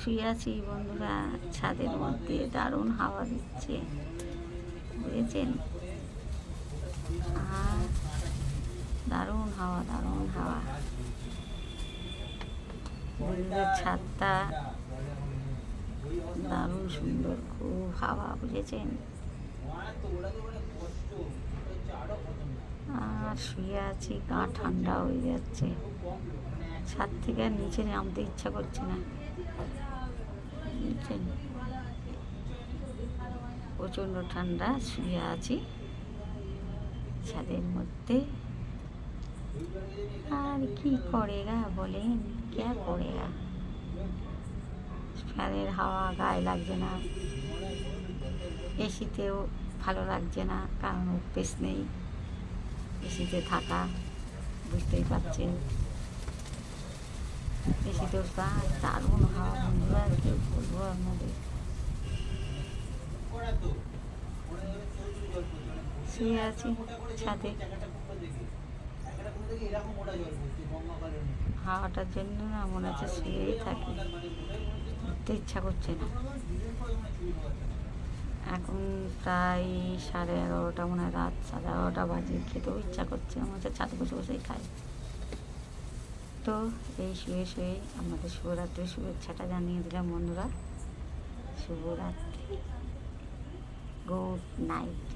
শুয়ে আছি বন্ধুরা ছাদের মধ্যে, দারুণ হাওয়া দিচ্ছে বুঝেছেন। আর দারুণ হাওয়া, দারুণ হাওয়া। দিদিদের ছাদটা দারুণ সুন্দর, খুব হাওয়া বুঝেছেন। আর শুয়ে আছি, গা ঠান্ডা হয়ে যাচ্ছে। ছাদ থেকে আর নিচে নামতে ইচ্ছা করছে না বুঝছেন, প্রচণ্ড ঠান্ডা। শুয়ে আছি ছাদের মধ্যে। আর কি করেগা বলেন, কে করেগা। ফ্যানের হাওয়া গায়ে লাগছে না, এসিতেও ভালো লাগছে না, কারণ অভ্যেস নেই এসিতে থাকা, বুঝতেই পারছেন। এসিতেও দারুণ হাওয়া বন্ধুরা, কি বলবো আপনাদের। শুয়ে আছি ছাদে, হাওয়াটার জন্য না মনে হচ্ছে শুয়েই থাকি, উঠতে ইচ্ছা করছে না। এখন প্রায় 11:30 মনে হয়, রাত 11:30 বাজে। খেতেও ইচ্ছা করছে, আমার হচ্ছে ছাদে বসে বসেই খাই। তো এই শুয়ে শুয়ে আমাদের শুভরাত্রির শুভেচ্ছাটা জানিয়ে দিলাম বন্ধুরা। শুভরাত্রি, গুড নাইট।